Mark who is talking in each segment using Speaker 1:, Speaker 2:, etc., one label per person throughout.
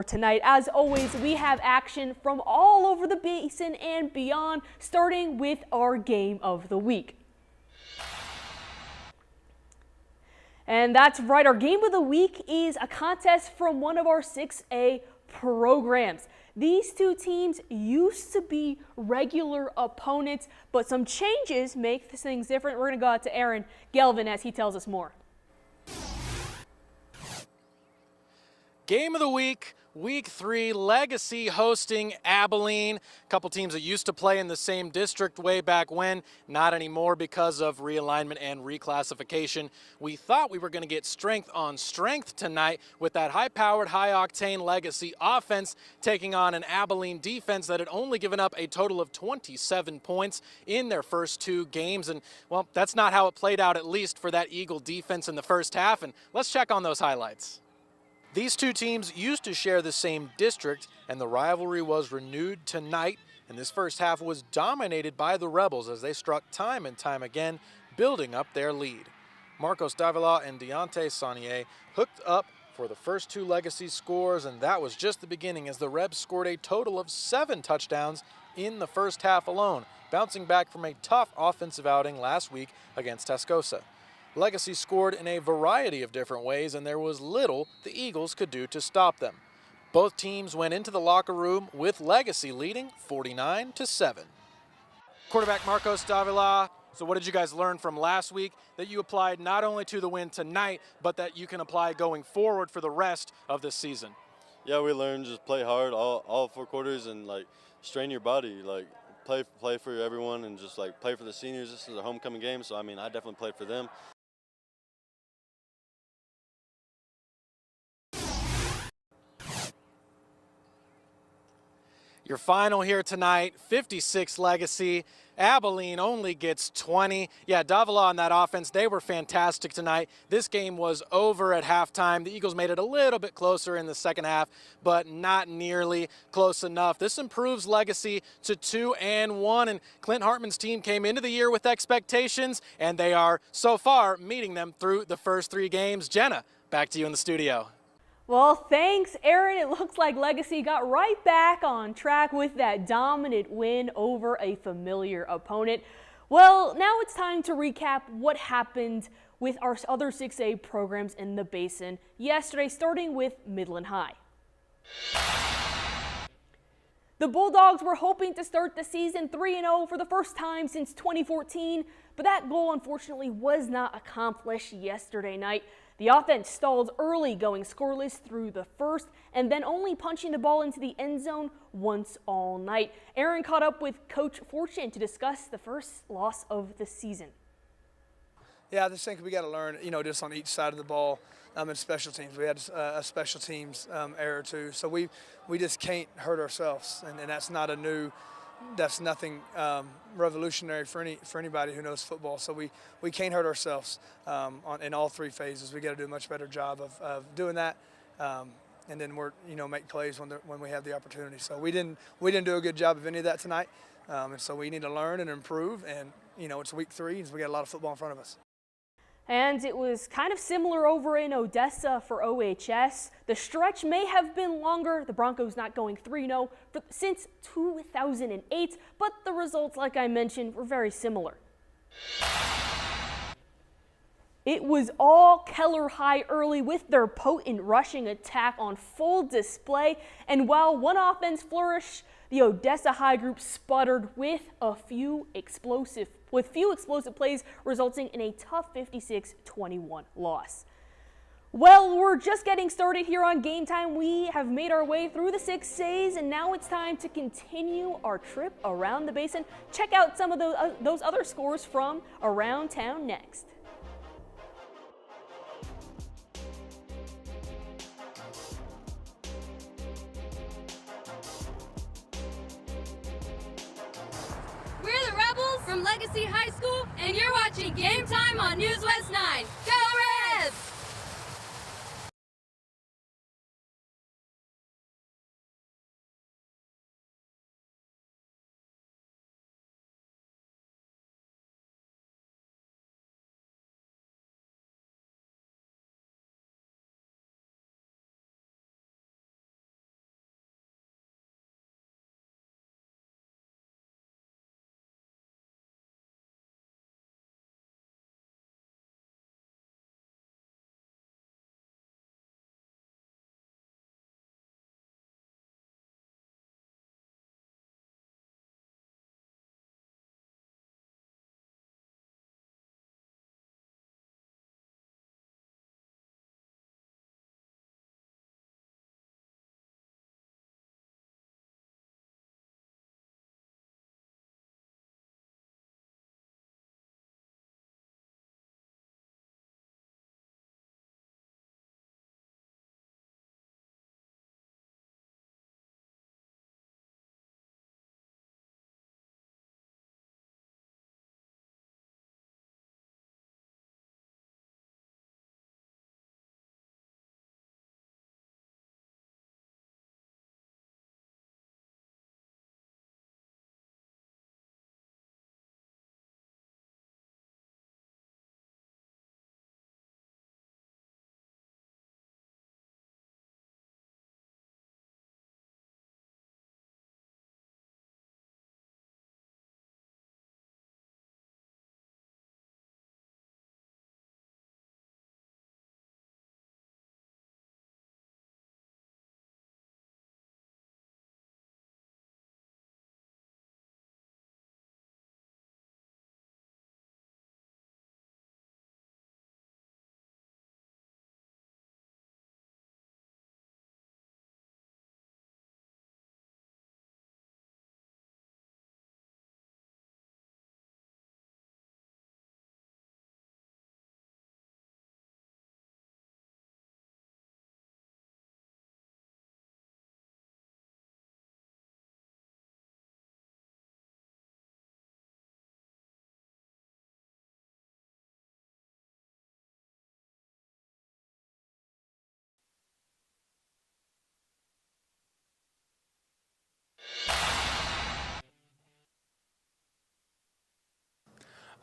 Speaker 1: Tonight, as always, we have action from all over the basin and beyond, starting with our game of the week. And that's right, our game of the week is a contest from one of our 6A programs. These two teams used to be regular opponents, but some changes make things different. We're going to go out to Aaron Gelvin as he tells us more.
Speaker 2: Game of the week, week 3, Legacy hosting Abilene. A couple teams that used to play in the same district way back when, not anymore because of realignment and reclassification. We thought we were going to get strength on strength tonight with that high-powered, high-octane Legacy offense taking on an Abilene defense that had only given up a total of 27 points in their first 2 games. And, well, that's not how it played out, at least for that Eagle defense in the first half. And let's check on those highlights. These two teams used to share the same district, and the rivalry was renewed tonight, and this first half was dominated by the Rebels as they struck time and time again, building up their lead. Marcos Davila and Deontay Saunier hooked up for the first 2 Legacy scores, and that was just the beginning as the Rebs scored a total of 7 touchdowns in the first half alone, bouncing back from a tough offensive outing last week against Tascosa. Legacy scored in a variety of different ways, and there was little the Eagles could do to stop them. Both teams went into the locker room with Legacy leading 49-7. Quarterback Marcos Davila, so what did you guys learn from last week that you applied not only to the win tonight, but that you can apply going forward for the rest of this season?
Speaker 3: Yeah, we learned just play hard all 4 quarters and strain your body, play for everyone and just play for the seniors. This is a homecoming game, so I definitely played for them.
Speaker 2: Your final here tonight, 56 Legacy. Abilene only gets 20. Yeah, Davila on that offense, they were fantastic tonight. This game was over at halftime. The Eagles made it a little bit closer in the second half, but not nearly close enough. This improves Legacy to 2-1, and Clint Hartman's team came into the year with expectations, and they are so far meeting them through the first 3 games. Jenna, back to you in the studio.
Speaker 1: Well, thanks, Aaron. It looks like Legacy got right back on track with that dominant win over a familiar opponent. Well, now it's time to recap what happened with our other 6A programs in the Basin yesterday, starting with Midland High. The Bulldogs were hoping to start the season 3-0 for the first time since 2014, but that goal unfortunately was not accomplished yesterday night. The offense stalled early, going scoreless through the first, and then only punching the ball into the end zone once all night. Aaron caught up with Coach Fortune to discuss the first loss of the season.
Speaker 4: Yeah, I just think we got to learn, just on each side of the ball in special teams. We had a special teams error too, so we just can't hurt ourselves, and that's not a new. That's nothing revolutionary for anybody who knows football. So we can't hurt ourselves in all 3 phases. We got to do a much better job of doing that, and then we're make plays when we have the opportunity. So we didn't do a good job of any of that tonight, and so we need to learn and improve. And it's week 3, and so we got a lot of football in front of us.
Speaker 1: And it was kind of similar over in Odessa for OHS. The stretch may have been longer, the Broncos not going 3-0 since 2008, but the results, like I mentioned, were very similar. It was all Keller High early with their potent rushing attack on full display, and while one offense flourished, the Odessa High group sputtered with few explosive plays, resulting in a tough 56-21 loss. Well, we're just getting started here on Game Time. We have made our way through the 6As, and now it's time to continue our trip around the Basin. Check out some of those other scores from around town next.
Speaker 5: We're the Rebels from Legacy High School, and you're watching Game Time on News West 9. Go Rebs!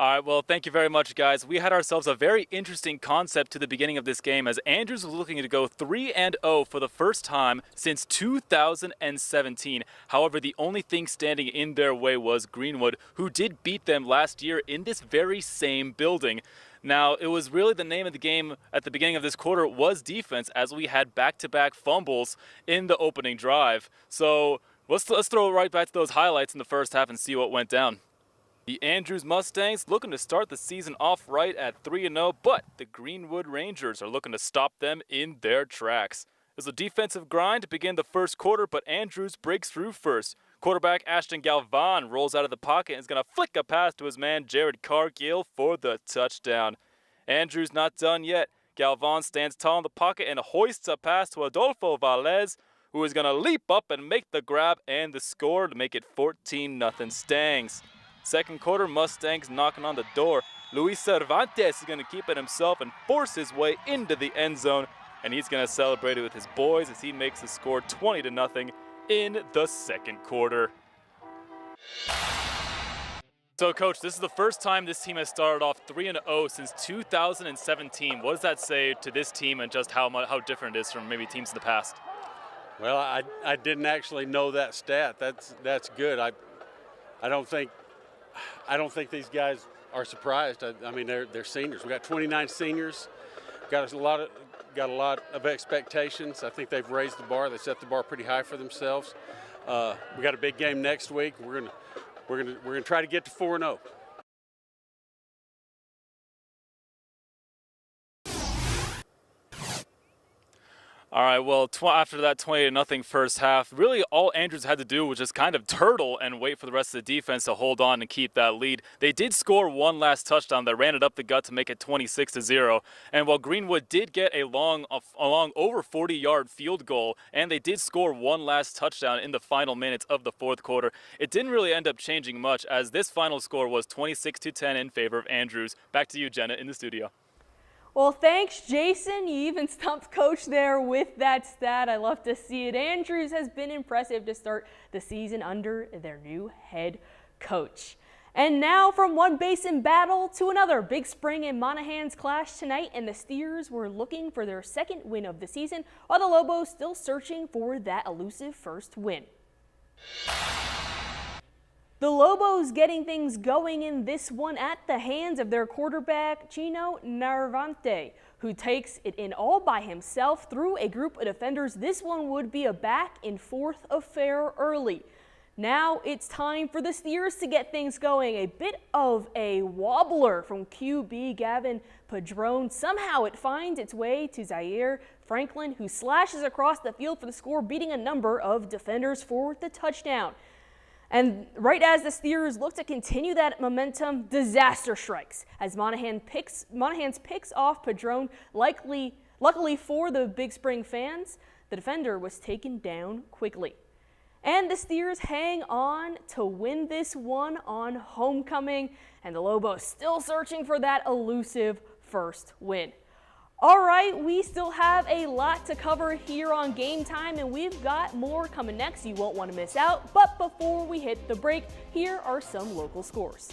Speaker 6: All right, well, thank you very much, guys. We had ourselves a very interesting concept to the beginning of this game as Andrews was looking to go 3-0 for the first time since 2017. However, the only thing standing in their way was Greenwood, who did beat them last year in this very same building. Now, it was really the name of the game at the beginning of this quarter was defense, as we had back-to-back fumbles in the opening drive. So let's throw right back to those highlights in the first half and see what went down. The Andrews Mustangs looking to start the season off right at 3-0, but the Greenwood Rangers are looking to stop them in their tracks. It was a defensive grind to begin the first quarter, but Andrews breaks through first. Quarterback Ashton Galvan rolls out of the pocket and is going to flick a pass to his man Jared Cargill for the touchdown. Andrews not done yet. Galvan stands tall in the pocket and hoists a pass to Adolfo Valles, who is going to leap up and make the grab and the score to make it 14-0 Stangs. Second quarter, Mustangs knocking on the door. Luis Cervantes is going to keep it himself and force his way into the end zone, and he's going to celebrate it with his boys as he makes the score 20-0 in the second quarter. So, Coach, this is the first time this team has started off 3-0 since 2017. What does that say to this team and just how different it is from maybe teams in the past?
Speaker 7: Well, I didn't actually know that stat. That's good. I don't think these guys are surprised. I mean, they're seniors. We got 29 seniors. Got a lot of expectations. I think they've raised the bar. They set the bar pretty high for themselves. We got a big game next week. We're gonna try to get to 4-0.
Speaker 6: All right, well, after that 20-0 first half, really all Andrews had to do was just kind of turtle and wait for the rest of the defense to hold on and keep that lead. They did score one last touchdown. They ran it up the gut to make it 26-0. And while Greenwood did get a long over 40-yard field goal, and they did score one last touchdown in the final minutes of the fourth quarter, it didn't really end up changing much as this final score was 26-10 in favor of Andrews. Back to you, Jenna, in the studio.
Speaker 1: Well, thanks, Jason. You even stumped Coach there with that stat. I love to see it. Andrews has been impressive to start the season under their new head coach. And now from one basin battle to another. Big Spring and Monahans clash tonight, and the Steers were looking for their second win of the season, while the Lobos still searching for that elusive first win. The Lobos getting things going in this one at the hands of their quarterback, Chino Narvante, who takes it in all by himself through a group of defenders. This one would be a back-and-forth affair early. Now it's time for the Steers to get things going. A bit of a wobbler from QB Gavin Padron. Somehow it finds its way to Zaire Franklin, who slashes across the field for the score, beating a number of defenders for the touchdown. And right as the Steers look to continue that momentum, disaster strikes as Monahans picks off Padron. Luckily for the Big Spring fans, the defender was taken down quickly. And the Steers hang on to win this one on homecoming, and the Lobos still searching for that elusive first win. All right, we still have a lot to cover here on Game Time, and we've got more coming next you won't want to miss out. But before we hit the break, here are some local scores.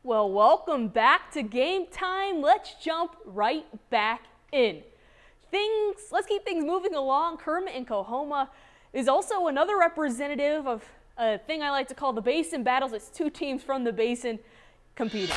Speaker 1: Well, welcome back to Game Time. Let's jump right back in. Let's keep things moving along. Kermit and COAHOMA is also another representative of a thing I like to call the Basin Battles. It's two teams from the Basin competing.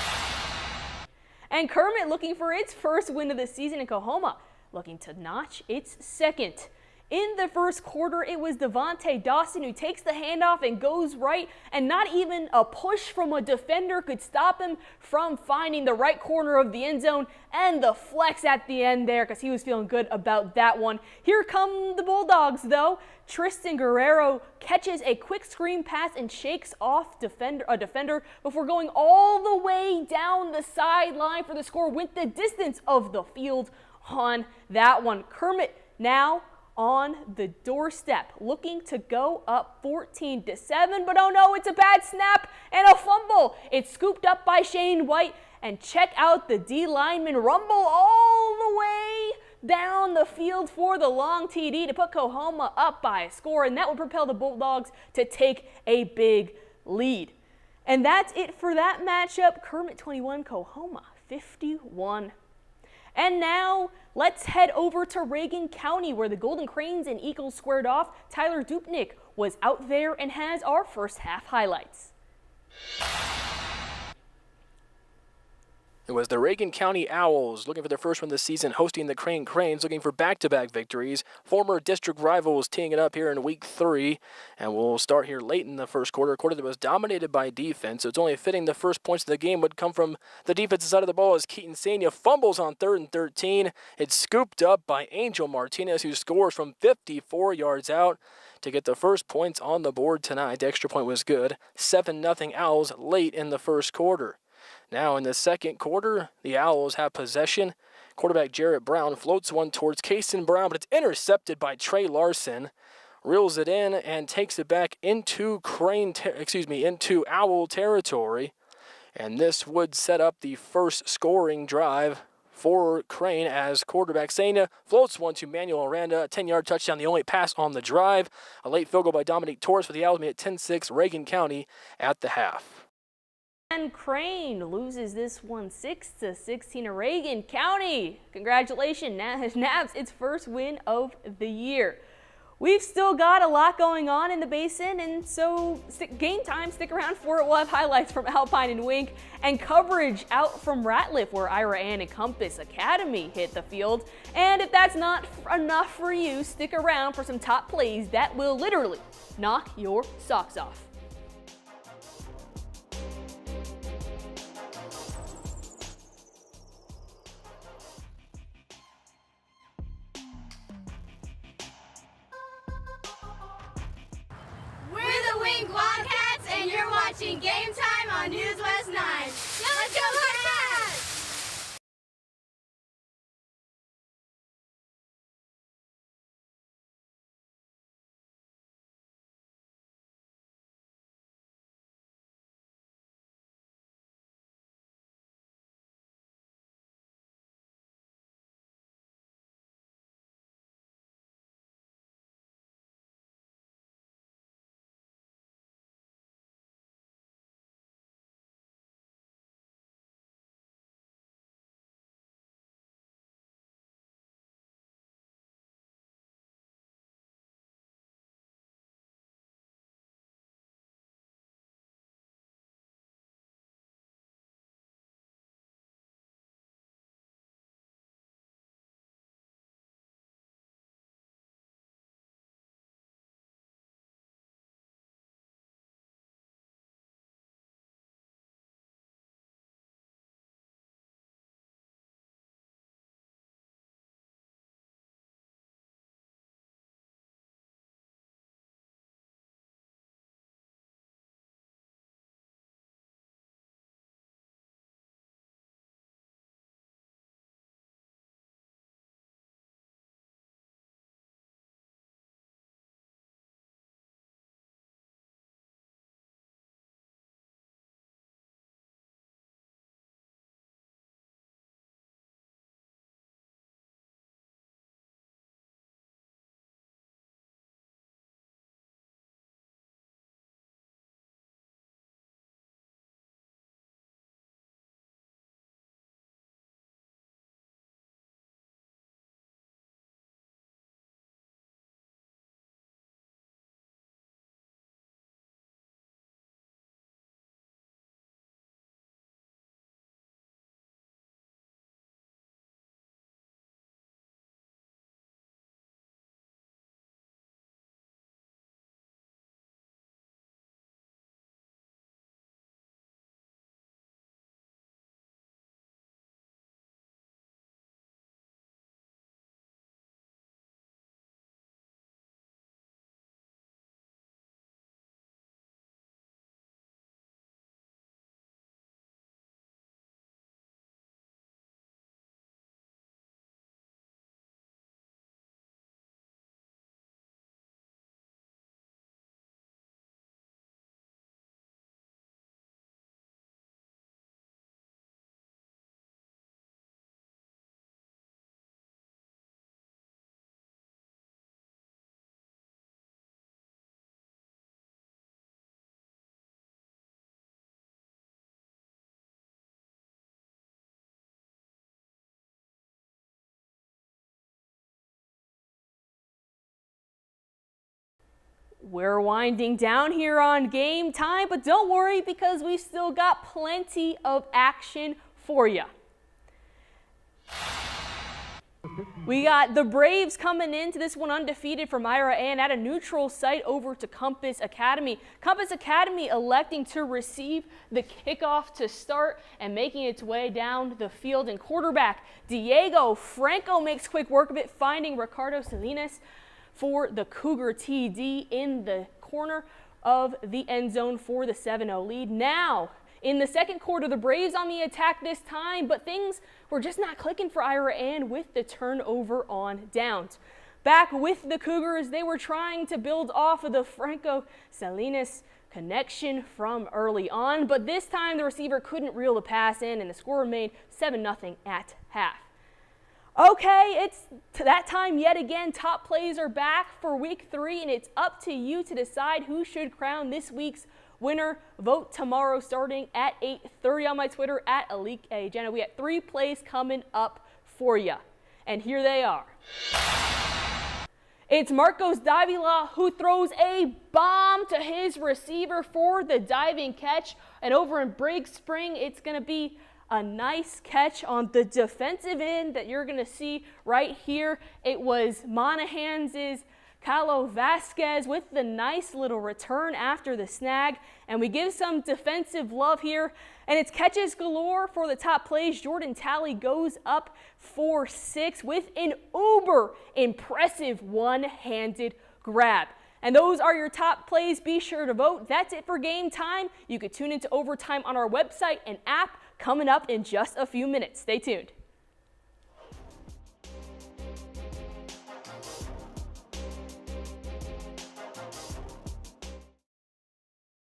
Speaker 1: And Kermit looking for its first win of the season, and COAHOMA looking to notch its second. In the first quarter, it was Devontae Dawson who takes the handoff and goes right, and not even a push from a defender could stop him from finding the right corner of the end zone, and the flex at the end there because he was feeling good about that one. Here come the Bulldogs though. Tristan Guerrero catches a quick screen pass and shakes off a defender before going all the way down the sideline for the score. Went the distance of the field on that one. Kermit now on the doorstep, looking to go up 14-7, but oh no, it's a bad snap and a fumble. It's scooped up by Shane White, and check out the D lineman rumble all the way down the field for the long TD to put COAHOMA up by a score, and that will propel the Bulldogs to take a big lead. And that's it for that matchup. Kermit 21, COAHOMA 51. And now let's head over to Reagan County, where the Golden Cranes and Eagles squared off. Tyler Dupnick was out there and has our first half highlights.
Speaker 8: It was the Reagan County Owls looking for their first win this season, hosting the Crane Cranes, looking for back-to-back victories. Former district rivals teeing it up here in week 3, and we'll start here late in the first quarter. A quarter that was dominated by defense, so it's only fitting the first points of the game would come from the defensive side of the ball as Keaton Sania fumbles on 3rd and 13. It's scooped up by Angel Martinez, who scores from 54 yards out to get the first points on the board tonight. The extra point was good. 7-0 Owls late in the first quarter. Now in the second quarter, the Owls have possession. Quarterback Jarrett Brown floats one towards Kason Brown, but it's intercepted by Trey Larson. Reels it in and takes it back into into Owl territory. And this would set up the first scoring drive for Crane as quarterback Sania floats one to Manuel Aranda, a 10-yard touchdown, the only pass on the drive. A late field goal by Dominique Torres for the Owls made it 10-6 Reagan County at the half.
Speaker 1: And Crane loses this one 6-16 to Reagan County. Congratulations, nabs its first win of the year. We've still got a lot going on in the Basin, and so Game Time, stick around for it. We'll have highlights from Alpine and Wink and coverage out from Ratliff, where Ira Ann and Compass Academy hit the field. And if that's not enough for you, stick around for some top plays that will literally knock your socks off.
Speaker 5: Wildcats, and you're watching Game Time on News West 9. Let's go Wildcats!
Speaker 1: We're winding down here on Game Time, but don't worry because we've still got plenty of action for you. We got the Braves coming into this one undefeated from Ira and at a neutral site over to Compass Academy. Compass Academy electing to receive the kickoff to start and making its way down the field. And quarterback Diego Franco makes quick work of it, finding Ricardo Salinas for the Cougar TD in the corner of the end zone for the 7-0 lead. Now, in the second quarter, the Braves on the attack this time, but things were just not clicking for Ira and with the turnover on downs. Back with the Cougars, they were trying to build off of the Franco-Salinas connection from early on, but this time the receiver couldn't reel the pass in and the score remained 7-0 at half. Okay, it's that time yet again. Top plays are back for week 3, and it's up to you to decide who should crown this week's winner. Vote tomorrow starting at 8:30 on my Twitter at ALIKEJenna. We got 3 plays coming up for you, and here they are. It's Marcos Davila who throws a bomb to his receiver for the diving catch, and over in Briggs Spring, it's going to be a nice catch on the defensive end that you're going to see right here. It was Monahans' Carlo Vasquez with the nice little return after the snag, and we give some defensive love here, and it's catches galore for the top plays. Jordan Talley goes up for 6 with an uber impressive one-handed grab. And those are your top plays. Be sure to vote. That's it for Game Time. You can tune into Overtime on our website and app coming up in just a few minutes. Stay tuned.